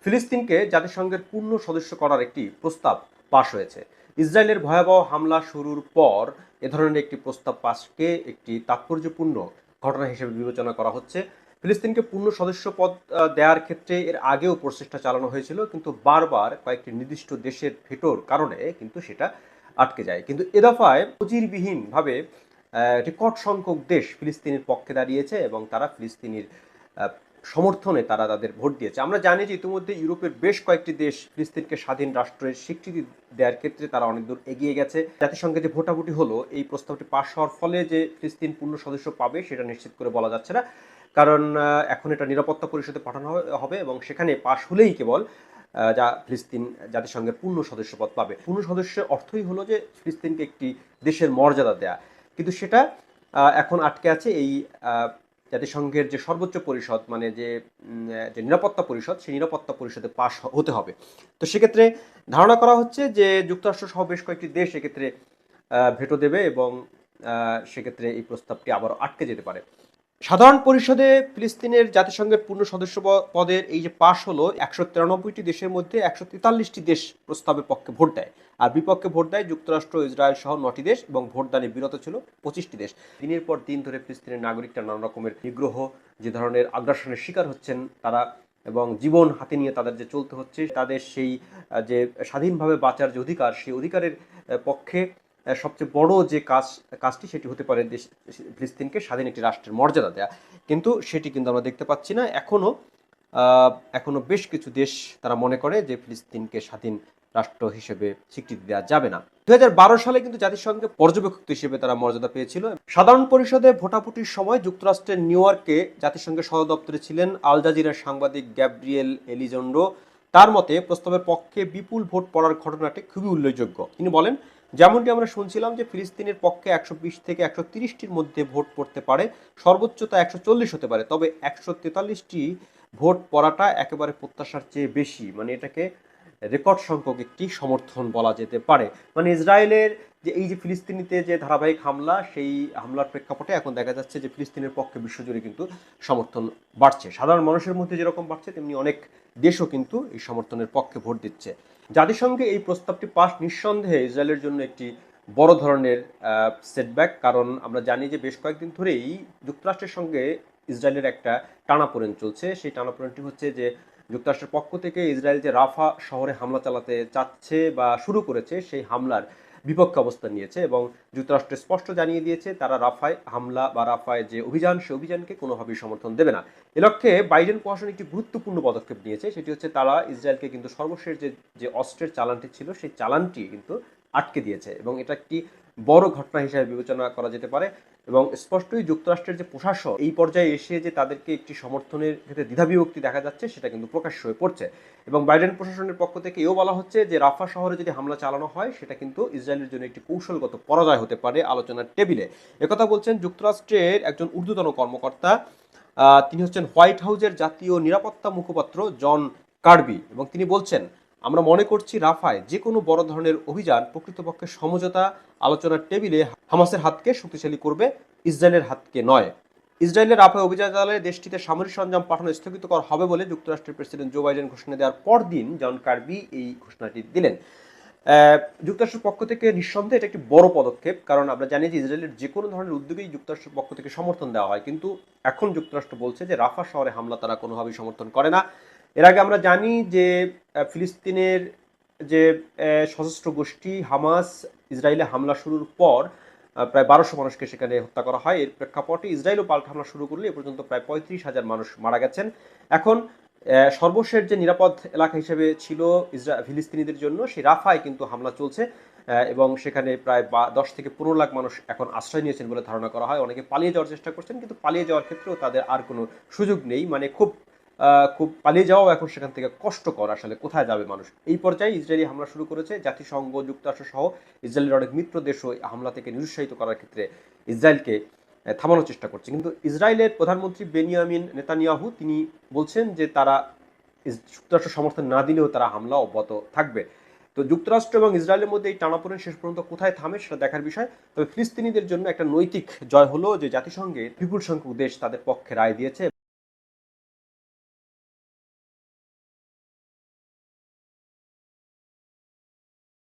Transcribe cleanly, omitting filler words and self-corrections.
ফিলিস্তিনকে জাতিসংঘের পূর্ণ সদস্য করার একটি প্রস্তাব পাশ হয়েছে। ইসরায়েলের ভয়াবহ হামলা শুরুর পর এ ধরনের একটি প্রস্তাব পাশকে একটি তাৎপর্যপূর্ণ ঘটনা হিসেবে বিবেচনা করা হচ্ছে। ফিলিস্তিনকে পূর্ণ সদস্য পদ দেওয়ার ক্ষেত্রে এর আগেও প্রচেষ্টা চালানো হয়েছিল, কিন্তু বারবার কয়েকটি নির্দিষ্ট দেশের ভেটোর কারণে কিন্তু সেটা আটকে যায়। কিন্তু এ দফায় নজিরবিহীনভাবে রেকর্ড সংখ্যক দেশ ফিলিস্তিনের পক্ষে দাঁড়িয়েছে এবং তারা ফিলিস্তিনির সমর্থনে তারা তাদের ভোট দিয়েছে। আমরা জানি যে ইতিমধ্যে ইউরোপের বেশ কয়েকটি দেশ ফিলিস্তিনকে স্বাধীন রাষ্ট্রের স্বীকৃতি দেওয়ার ক্ষেত্রে তারা অনেক দূর এগিয়ে গেছে। জাতিসংঘে যে ভোটাভুটি হলো, এই প্রস্তাবটি পাশ হওয়ার ফলে যে ফিলিস্তিন পূর্ণ সদস্য পাবে সেটা নিশ্চিত করে বলা যাচ্ছে না, কারণ এখন এটা নিরাপত্তা পরিষদে পাঠানো হবে এবং সেখানে পাশ হলেই কেবল যা ফিলিস্তিন জাতিসংঘের পূর্ণ সদস্যপদ পাবে। পূর্ণ সদস্যের অর্থই হলো যে ফিলিস্তিনকে একটি দেশের মর্যাদা দেয়া, কিন্তু সেটা এখন আটকে আছে এই জাতিসংঘের যে সর্বোচ্চ পরিষদ, মানে যে নিরাপত্তা পরিষদ, সেই নিরাপত্তা পরিষদে পাশ হতে হবে। তো সেক্ষেত্রে ধারণা করা হচ্ছে যে যুক্তরাষ্ট্র সহ বেশ কয়েকটি দেশ এক্ষেত্রে ভেটো দেবে এবং সেক্ষেত্রে এই প্রস্তাবটি আবারও আটকে যেতে পারে। সাধারণ পরিষদে ফিলিস্তিনের জাতিসংঘের পূর্ণ সদস্য পদের এই যে পাশ হলো, 193টি দেশের মধ্যে 143টি দেশ প্রস্তাবের পক্ষে ভোট দেয়, আর বিপক্ষে ভোট দেয় যুক্তরাষ্ট্র, ইসরায়েল সহ 9টি দেশ, এবং ভোটদানে বিরত ছিল 25টি দেশ। দিনের পর দিন ধরে ফিলিস্তিনের নাগরিকরা নানা রকমের নিগ্রহ, যে ধরনের আগ্রাসনের শিকার হচ্ছেন তারা, এবং জীবন হাতে নিয়ে তাদের যে চলতে হচ্ছে, তাদের সেই যে স্বাধীনভাবে বাঁচার যে অধিকার, সেই অধিকারের পক্ষে সবচেয়ে বড় যে কাজটি সেটি হতে পারে ফিলিস্তিনকে স্বাধীন একটি রাষ্ট্রের মর্যাদা দেয়া। কিন্তু সেটি কিন্তু আমরা দেখতে পাচ্ছি না। এখনো বেশ কিছু দেশ তারা মনে করে যে ফিলিস্তিনকে স্বাধীন রাষ্ট্র হিসেবে স্বীকৃতি দেওয়া যাবে না। 2012 সালে কিন্তু জাতিসংঘে পর্যবেক্ষক হিসেবে তারা মর্যাদা পেয়েছিল। সাধারণ পরিষদে ভোটাভুটির সময় যুক্তরাষ্ট্রের নিউ ইয়র্কে জাতিসংঘের সদর দপ্তরে ছিলেন আল জাজিরার সাংবাদিক গ্যাব্রিয়েল এলিজন্ডো। তার মতে প্রস্তাবের পক্ষে বিপুল ভোট পড়ার ঘটনাটি খুবই উল্লেখযোগ্য। তিনি বলেন, যেমনটি আমরা শুনছিলাম যে ফিলিস্তিনের পক্ষে 120 থেকে 130টির মধ্যে ভোট পড়তে পারে, সর্বোচ্চ তা 140 হতে পারে, তবে 143টি ভোট পড়াটা একেবারে প্রত্যাশার চেয়ে বেশি, মানে এটাকে রেকর্ড সংখ্যক একটি সমর্থন বলা যেতে পারে। মানে ইসরায়েলের যে এই যে ফিলিস্তিনিতে যে ধারাবাহিক হামলা, সেই হামলার প্রেক্ষাপটে এখন দেখা যাচ্ছে যে ফিলিস্তিনের পক্ষে বিশ্বজুড়ে কিন্তু সমর্থন বাড়ছে। সাধারণ মানুষের মধ্যে যেরকম বাড়ছে, তেমনি অনেক দেশও কিন্তু এই সমর্থনের পক্ষে ভোট দিচ্ছে। জাতিসংঘে এই প্রস্তাবটি পাশ নিঃসন্দেহে ইসরায়েলের জন্য একটি বড় ধরনের সেটব্যাক, কারণ আমরা জানি যে বেশ কয়েকদিন ধরেই যুক্তরাষ্ট্রের সঙ্গে ইসরায়েলের একটা টানাপোড়েন চলছে। সেই টানাপোড়েনটি হচ্ছে যে যুক্তরাষ্ট্রের পক্ষ থেকে ইসরায়েল যে রাফা শহরে হামলা চালাতে চাচ্ছে বা শুরু করেছে, সেই হামলার বিপক্ষে অবস্থান নিয়েছে এবং যুক্তরাষ্ট্র স্পষ্ট জানিয়ে দিয়েছে তারা রাফায় হামলা বা রাফায় যে অভিযান, সেই অভিযানকে কোনোভাবেই সমর্থন দেবে না। এ লক্ষ্যে বাইডেন প্রশাসন একটি গুরুত্বপূর্ণ পদক্ষেপ নিয়েছে, সেটি হচ্ছে তারা ইসরায়েলকে কিন্তু সর্বশেষ যে অস্ত্রের চালানটি ছিল, সেই চালানটি কিন্তু আটকে দিয়েছে এবং এটা একটি বড় ঘটনা হিসেবে বিবেচনা করা যেতে পারে। এবং স্পষ্টই যুক্তরাষ্ট্রের যে প্রশাসন এই পর্যায়ে এসে যে তাদেরকে একটি সমর্থনের ক্ষেত্রে দ্বিধাবিভক্তি দেখা যাচ্ছে, সেটা কিন্তু প্রকাশ্য হয়ে পড়ছে। এবং বাইডেন প্রশাসনের পক্ষ থেকে এও বলা হচ্ছে যে রাফা শহরে যদি হামলা চালানো হয়, সেটা কিন্তু ইসরায়েলের জন্য একটি কৌশলগত পরাজয় হতে পারে আলোচনার টেবিলে। একথা বলছেন যুক্তরাষ্ট্রের একজন ঊর্ধ্বতন কর্মকর্তা। তিনি হচ্ছেন হোয়াইট হাউসের জাতীয় নিরাপত্তা মুখপাত্র জন কার্বি, এবং তিনি বলছেন, আমরা মনে করছি রাফায় যে কোনো বড় ধরনের অভিযান প্রকৃতপক্ষে সমঝোতা আলোচনার টেবিলে হামাসের হাতকে শক্তিশালী করবে, ইসরায়েলের হাতকে নয়। ইসরায়েলের রাফায় অভিযান চালালে দেশটিতে সামরিক সরঞ্জাম পাঠানো স্থগিত করা হবে বলে যুক্তরাষ্ট্রের প্রেসিডেন্ট জো বাইডেন ঘোষণা দেওয়ার পরদিন জন কার্বি এই ঘোষণাটি দিলেন। যুক্তরাষ্ট্রের পক্ষ থেকে নিঃসন্দেহে এটা একটি বড় পদক্ষেপ, কারণ আমরা জানি যে ইসরায়েলের যে কোনো ধরনের উদ্যোগেই যুক্তরাষ্ট্রের পক্ষ থেকে সমর্থন দেওয়া হয়, কিন্তু এখন যুক্তরাষ্ট্র বলছে যে রাফা শহরে হামলা তারা কোনোভাবেই সমর্থন করে না। এর আগে আমরা জানি যে ফিলিস্তিনের যে সশস্ত্র গোষ্ঠী হামাস ইসরায়েলে হামলা শুরুর পর প্রায় 1200 মানুষকে সেখানে হত্যা করা হয়। এর প্রেক্ষাপটে ইসরায়েলও পাল্টা হামলা শুরু করলে এ পর্যন্ত প্রায় 35,000 মানুষ মারা গেছেন। এখন সর্বশেষ যে নিরাপদ এলাকা হিসেবে ছিল ফিলিস্তিনিদের জন্য, সেই রাফায় কিন্তু হামলা চলছে এবং সেখানে প্রায় 10 থেকে 15 লাখ মানুষ এখন আশ্রয় নিয়েছেন বলে ধারণা করা হয়। অনেকে পালিয়ে যাওয়ার চেষ্টা করছেন, কিন্তু পালিয়ে যাওয়ার ক্ষেত্রেও তাদের আর কোনো সুযোগ নেই। মানে খুব পালিয়ে যাওয়াও এখন সেখান থেকে কষ্টকর। আসলে কোথায় যাবে মানুষ? এই পর্যায়ে ইসরায়েলি হামলা শুরু করেছে। জাতিসংঘ, যুক্তরাষ্ট্র সহ ইসরায়েলের অনেক মিত্র দেশও হামলা থেকে নিরুৎসাহিত করার ক্ষেত্রে ইসরায়েলকে থামানোর চেষ্টা করছে। কিন্তু ইসরায়েলের প্রধানমন্ত্রী বেনিয়ামিন নেতানিয়াহু তিনি বলছেন যে তারা যুক্তরাষ্ট্র সমর্থন না দিলেও তারা হামলা অব্যাহত থাকবে। তো যুক্তরাষ্ট্র এবং ইসরায়েলের মধ্যে এই টানাপোড়েন শেষ পর্যন্ত কোথায় থামে সেটা দেখার বিষয়। তবে ফিলিস্তিনিদের জন্য একটা নৈতিক জয় হলো যে জাতিসংঘে বিপুল সংখ্যক দেশ তাদের পক্ষে রায় দিয়েছে।